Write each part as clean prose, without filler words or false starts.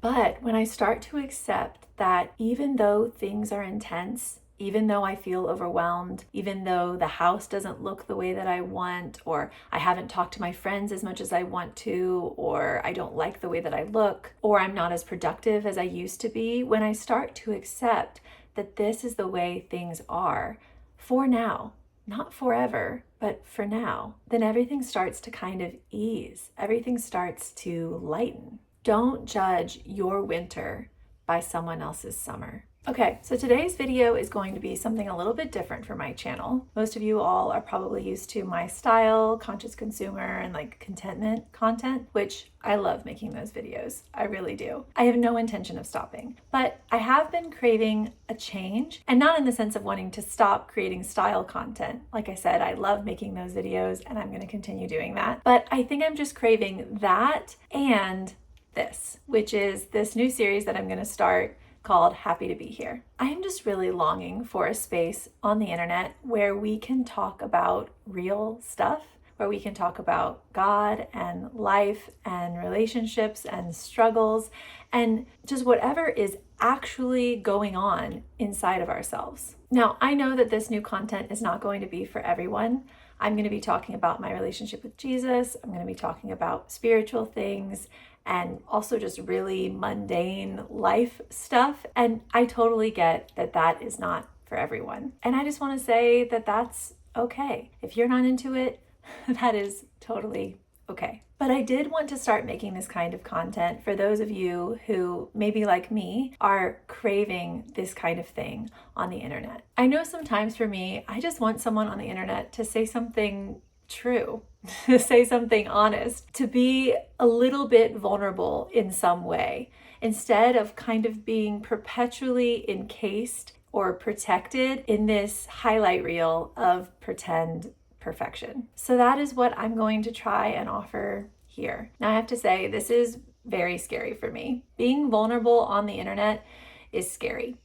But when I start to accept that even though things are intense, even though I feel overwhelmed, even though the house doesn't look the way that I want, or I haven't talked to my friends as much as I want to, or I don't like the way that I look, or I'm not as productive as I used to be, when I start to accept that this is the way things are for now, not forever, but for now, then everything starts to kind of ease. Everything starts to lighten. Don't judge your winter by someone else's summer. Okay, so today's video is going to be something a little bit different for my channel. Most of you all are probably used to my style, conscious consumer, and like contentment content, which I love making those videos. I really do. I have no intention of stopping, but I have been craving a change, and not in the sense of wanting to stop creating style content. Like I said, I love making those videos and I'm going to continue doing that. But I think I'm just craving that and this, which is this new series that I'm going to start called Happy to Be Here. I am just really longing for a space on the internet where we can talk about real stuff, where we can talk about God and life and relationships and struggles and just whatever is actually going on inside of ourselves. Now, I know that this new content is not going to be for everyone. I'm going to be talking about my relationship with Jesus. I'm going to be talking about spiritual things and also just really mundane life stuff. And I totally get that that is not for everyone. And I just want to say that that's okay. If you're not into it, that is totally okay. But I did want to start making this kind of content for those of you who, maybe like me, are craving this kind of thing on the internet. I know sometimes for me, I just want someone on the internet to say something true, to say something honest, to be a little bit vulnerable in some way, instead of kind of being perpetually encased or protected in this highlight reel of pretend perfection. So that is what I'm going to try and offer here. Now I have to say, this is very scary for me. Being vulnerable on the internet is scary.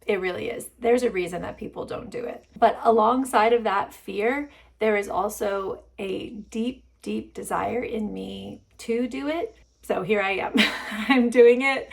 It really is. There's a reason that people don't do it. But alongside of that fear, there is also a deep, deep desire in me to do it. So here I am. I'm doing it.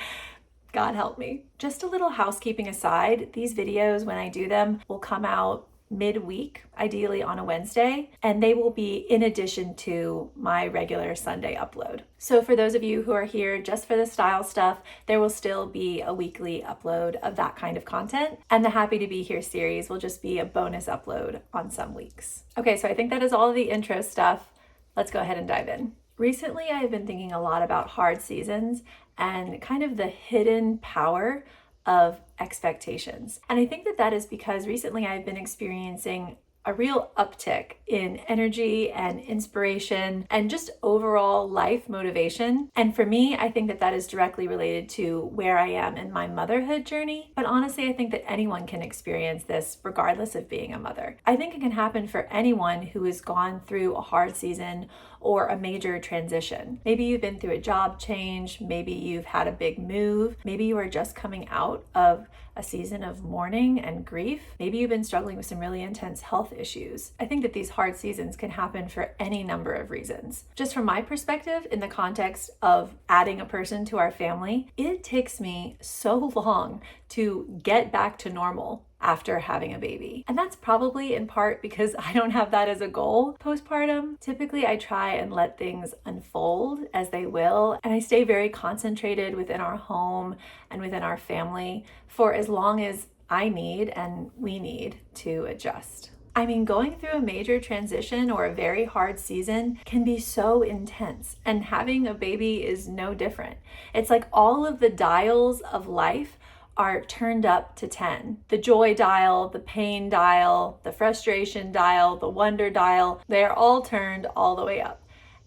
God help me. Just a little housekeeping aside, these videos, when I do them, will come out midweek, ideally on a Wednesday, and they will be in addition to my regular Sunday upload. So for those of you who are here just for the style stuff, there will still be a weekly upload of that kind of content, and the Happy to Be Here series will just be a bonus upload on some weeks. Okay, so I think that is all of the intro stuff. Let's go ahead and dive in. Recently, I've been thinking a lot about hard seasons and kind of the hidden power of expectations. And I think that that is because recently I've been experiencing a real uptick in energy and inspiration and just overall life motivation. And for me, I think that that is directly related to where I am in my motherhood journey. But honestly, I think that anyone can experience this regardless of being a mother. I think it can happen for anyone who has gone through a hard season or a major transition. Maybe you've been through a job change, maybe you've had a big move, maybe you are just coming out of a season of mourning and grief. Maybe you've been struggling with some really intense health issues. I think that these hard seasons can happen for any number of reasons. Just from my perspective, in the context of adding a person to our family, it takes me so long to get back to normal after having a baby. And that's probably in part because I don't have that as a goal postpartum. Typically, I try and let things unfold as they will, and I stay very concentrated within our home and within our family for as long as I need and we need to adjust. I mean, going through a major transition or a very hard season can be so intense, and having a baby is no different. It's like all of the dials of life are turned up to 10. The joy dial, the pain dial, the frustration dial, the wonder dial, they're all turned all the way up.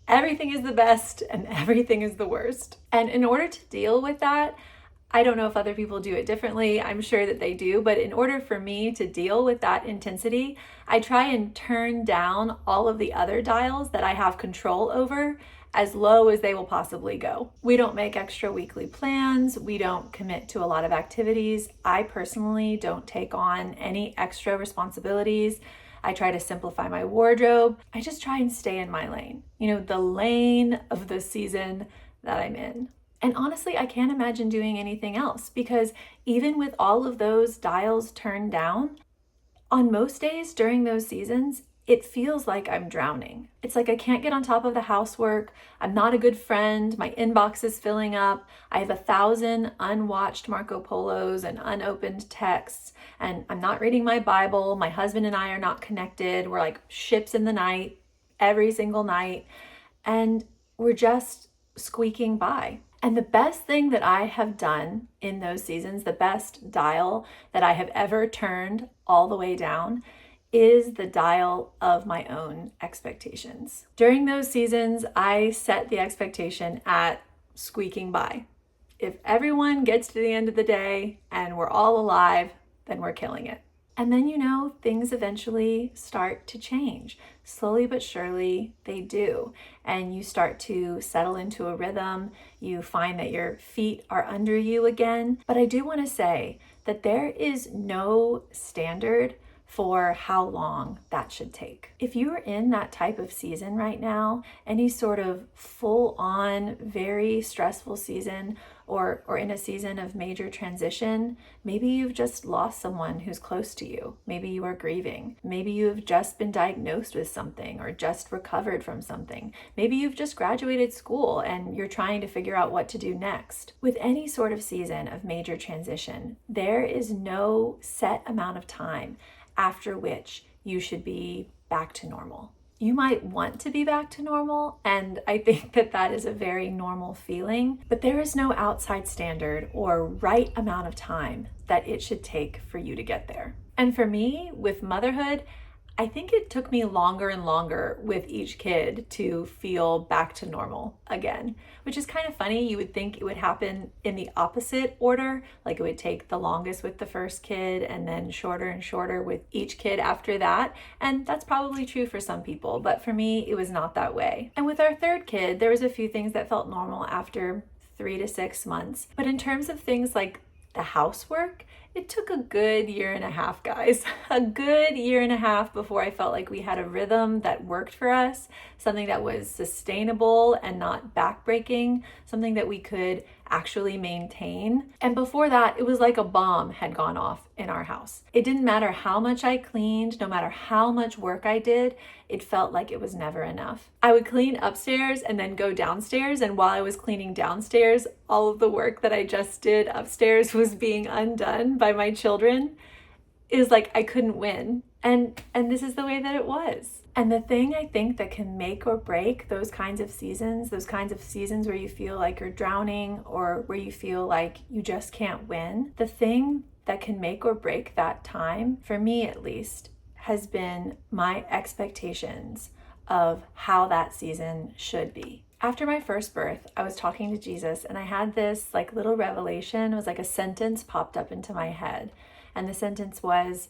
Everything is the best and everything is the worst. And in order to deal with that, I don't know if other people do it differently. I'm sure that they do, but in order for me to deal with that intensity, I try and turn down all of the other dials that I have control over as low as they will possibly go. We don't make extra weekly plans. We don't commit to a lot of activities. I personally don't take on any extra responsibilities. I try to simplify my wardrobe. I just try and stay in my lane, the lane of the season that I'm in. And honestly, I can't imagine doing anything else because even with all of those dials turned down, on most days during those seasons, it feels like I'm drowning. It's like I can't get on top of the housework. I'm not a good friend. My inbox is filling up. I have 1,000 unwatched Marco Polos and unopened texts, and I'm not reading my Bible. My husband and I are not connected. We're like ships in the night every single night, and we're just squeaking by. And the best thing that I have done in those seasons, the best dial that I have ever turned all the way down, is the dial of my own expectations. During those seasons, I set the expectation at squeaking by. If everyone gets to the end of the day and we're all alive, then we're killing it. And then, things eventually start to change. Slowly but surely, they do. And you start to settle into a rhythm. You find that your feet are under you again. But I do want to say that there is no standard for how long that should take. If you are in that type of season right now, any sort of full on, very stressful season, or in a season of major transition, maybe you've just lost someone who's close to you. Maybe you are grieving. Maybe you've just been diagnosed with something or just recovered from something. Maybe you've just graduated school and you're trying to figure out what to do next. With any sort of season of major transition, there is no set amount of time after which you should be back to normal. You might want to be back to normal, and I think that that is a very normal feeling, but there is no outside standard or right amount of time that it should take for you to get there. And for me, with motherhood, I think it took me longer and longer with each kid to feel back to normal again, which is kind of funny. You would think it would happen in the opposite order, like it would take the longest with the first kid and then shorter and shorter with each kid after that. And that's probably true for some people, but for me, it was not that way. And with our third kid, there was a few things that felt normal after 3 to 6 months. But in terms of things like the housework, it took a good year and a half, guys. A good year and a half before I felt like we had a rhythm that worked for us, something that was sustainable and not backbreaking, something that we could actually maintain. And before that, it was like a bomb had gone off in our house. It didn't matter how much I cleaned, no matter how much work I did, it felt like it was never enough. I would clean upstairs and then go downstairs, and while I was cleaning downstairs, all of the work that I just did upstairs was being undone by my children. It was like I couldn't win. And this is the way that it was. And the thing I think that can make or break those kinds of seasons where you feel like you're drowning or where you feel like you just can't win, the thing that can make or break that time, for me at least, has been my expectations of how that season should be. After my first birth, I was talking to Jesus and I had this like little revelation. It was like a sentence popped up into my head. And the sentence was,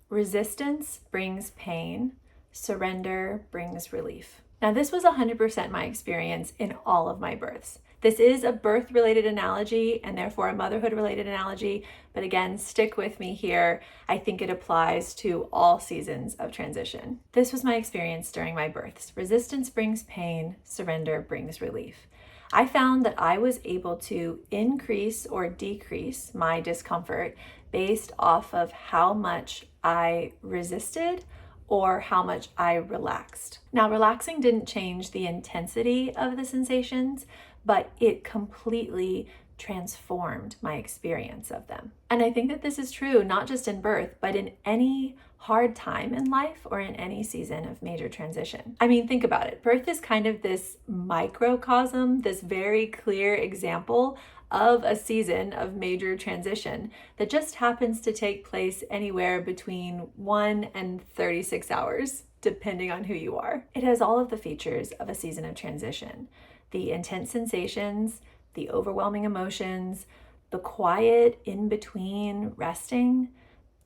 resistance brings pain, surrender brings relief. Now, this was 100% my experience in all of my births. This is a birth-related analogy and therefore a motherhood-related analogy, but again, stick with me here. I think it applies to all seasons of transition. This was my experience during my births. Resistance brings pain, surrender brings relief. I found that I was able to increase or decrease my discomfort based off of how much I resisted or how much I relaxed. Now, relaxing didn't change the intensity of the sensations, but it completely transformed my experience of them. And I think that this is true not just in birth, but in any hard time in life or in any season of major transition. I mean, think about it. Birth is kind of this microcosm, this very clear example of a season of major transition that just happens to take place anywhere between 1 and 36 hours, depending on who you are. It has all of the features of a season of transition: the intense sensations, the overwhelming emotions, the quiet in between resting,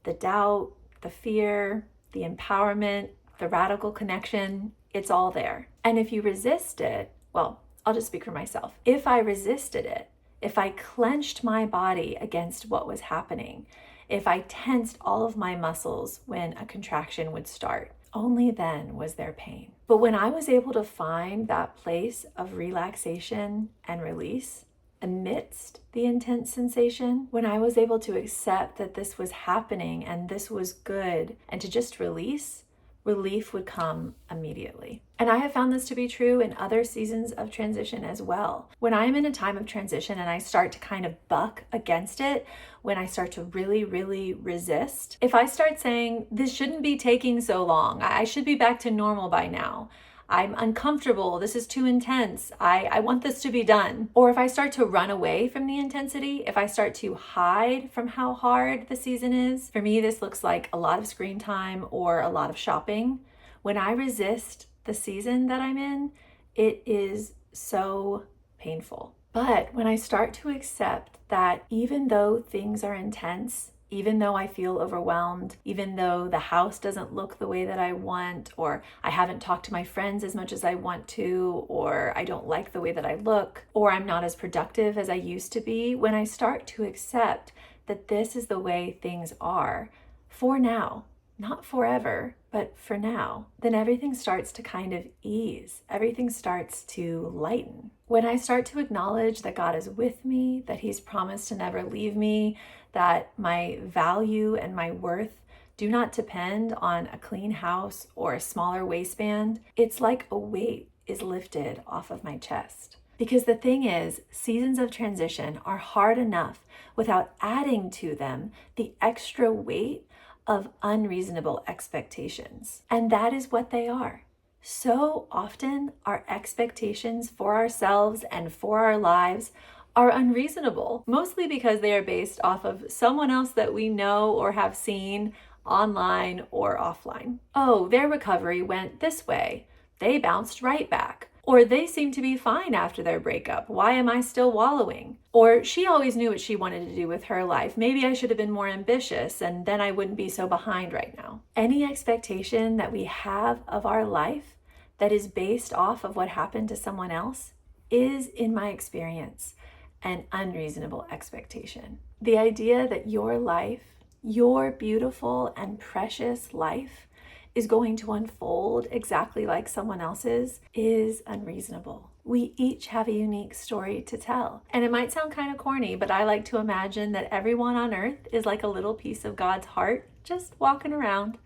the doubt, the fear, the empowerment, the radical connection. It's all there. And if you resist it, well, I'll just speak for myself. If I resisted it, if I clenched my body against what was happening, if I tensed all of my muscles when a contraction would start, only then was there pain. But when I was able to find that place of relaxation and release, amidst the intense sensation, when I was able to accept that this was happening and this was good and to just release, relief would come immediately. And I have found this to be true in other seasons of transition as well. When I'm in a time of transition and I start to kind of buck against it, when I start to really, really resist, if I start saying, this shouldn't be taking so long, I should be back to normal by now, I'm uncomfortable, this is too intense, I want this to be done. Or if I start to run away from the intensity, if I start to hide from how hard the season is, for me this looks like a lot of screen time or a lot of shopping. When I resist the season that I'm in, it is so painful. But when I start to accept that even though things are intense, even though I feel overwhelmed, even though the house doesn't look the way that I want, or I haven't talked to my friends as much as I want to, or I don't like the way that I look, or I'm not as productive as I used to be, when I start to accept that this is the way things are for now, not forever, but for now, then everything starts to kind of ease. Everything starts to lighten. When I start to acknowledge that God is with me, that He's promised to never leave me, that my value and my worth do not depend on a clean house or a smaller waistband, it's like a weight is lifted off of my chest. Because the thing is, seasons of transition are hard enough without adding to them the extra weight of unreasonable expectations. And that is what they are. So often, our expectations for ourselves and for our lives are unreasonable, mostly because they are based off of someone else that we know or have seen online or offline. Oh, their recovery went this way. They bounced right back. Or they seem to be fine after their breakup. Why am I still wallowing? Or she always knew what she wanted to do with her life. Maybe I should have been more ambitious and then I wouldn't be so behind right now. Any expectation that we have of our life that is based off of what happened to someone else is, in my experience, an unreasonable expectation. The idea that your life, your beautiful and precious life, is going to unfold exactly like someone else's is unreasonable. We each have a unique story to tell. And it might sound kind of corny, but I like to imagine that everyone on earth is like a little piece of God's heart, just walking around.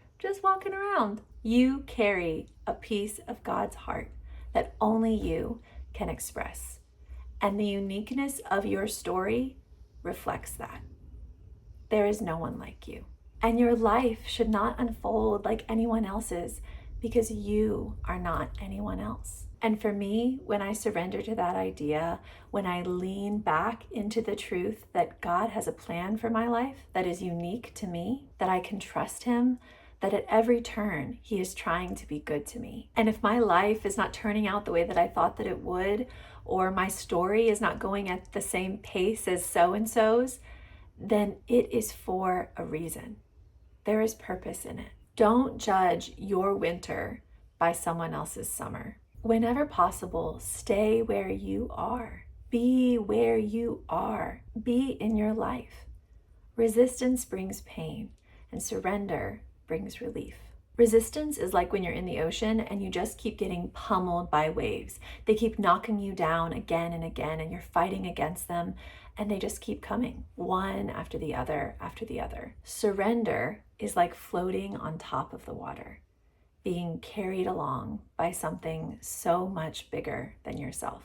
You carry a piece of God's heart that only you can express. And the uniqueness of your story reflects that. There is no one like you. And your life should not unfold like anyone else's because you are not anyone else. And for me, when I surrender to that idea, when I lean back into the truth that God has a plan for my life that is unique to me, that I can trust Him, that at every turn He is trying to be good to me. And if my life is not turning out the way that I thought that it would, or my story is not going at the same pace as so-and-so's, then it is for a reason. There is purpose in it. Don't judge your winter by someone else's summer. Whenever possible, stay where you are. Be where you are. Be in your life. Resistance brings pain, and surrender brings relief. Resistance is like when you're in the ocean and you just keep getting pummeled by waves. They keep knocking you down again and again, and you're fighting against them, and they just keep coming, one after the other after the other. Surrender is like floating on top of the water, being carried along by something so much bigger than yourself.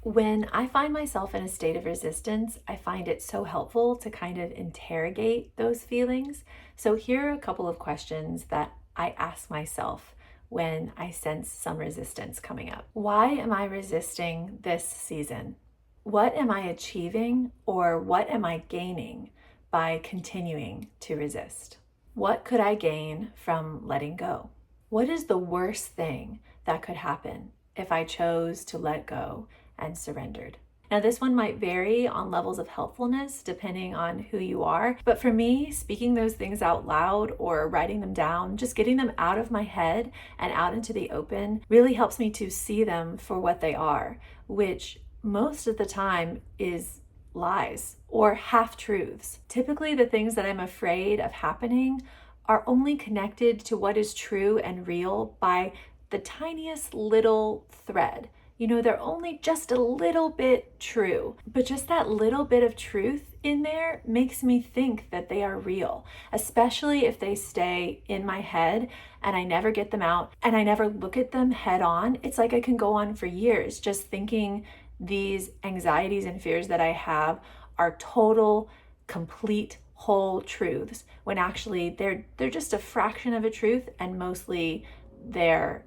When I find myself in a state of resistance, I find it so helpful to kind of interrogate those feelings. So here are a couple of questions that I ask myself when I sense some resistance coming up. Why am I resisting this season? What am I achieving, or what am I gaining by continuing to resist? What could I gain from letting go? What is the worst thing that could happen if I chose to let go and surrendered? Now, this one might vary on levels of helpfulness depending on who you are, but for me, speaking those things out loud or writing them down, just getting them out of my head and out into the open really helps me to see them for what they are, which most of the time is lies or half-truths. Typically, the things that I'm afraid of happening are only connected to what is true and real by the tiniest little thread. they're only just a little bit true. But just that little bit of truth in there makes me think that they are real, especially if they stay in my head and I never get them out and I never look at them head on. It's like I can go on for years just thinking these anxieties and fears that I have are total, complete, whole truths, when actually they're just a fraction of a truth, and mostly they're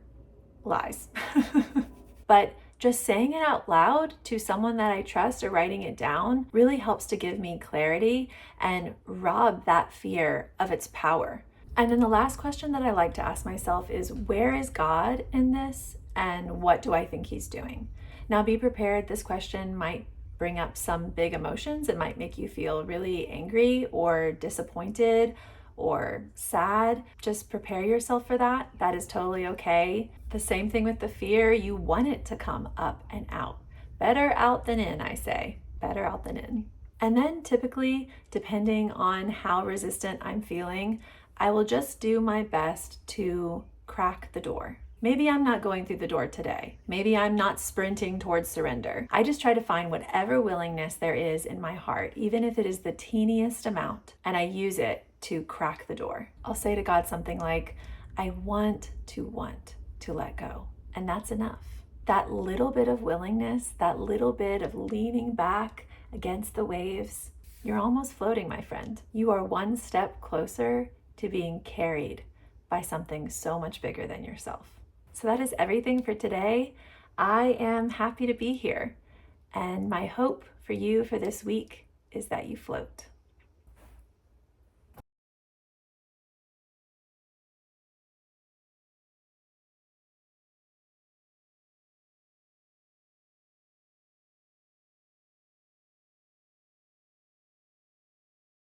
lies. But just saying it out loud to someone that I trust or writing it down really helps to give me clarity and rob that fear of its power. And then the last question that I like to ask myself is, where is God in this, and what do I think he's doing? Now, be prepared. This question might bring up some big emotions. It might make you feel really angry or disappointed or sad. Just prepare yourself for that. That is totally okay. The same thing with the fear. You want it to come up and out. Better out than in, I say. Better out than in. And then typically, depending on how resistant I'm feeling, I will just do my best to crack the door. Maybe I'm not going through the door today. Maybe I'm not sprinting towards surrender. I just try to find whatever willingness there is in my heart, even if it is the teeniest amount, and I use it to crack the door. I'll say to God something like, I want to let go. And that's enough. That little bit of willingness, that little bit of leaning back against the waves, you're almost floating, my friend. You are one step closer to being carried by something so much bigger than yourself. So that is everything for today. I am happy to be here. And my hope for you for this week is that you float.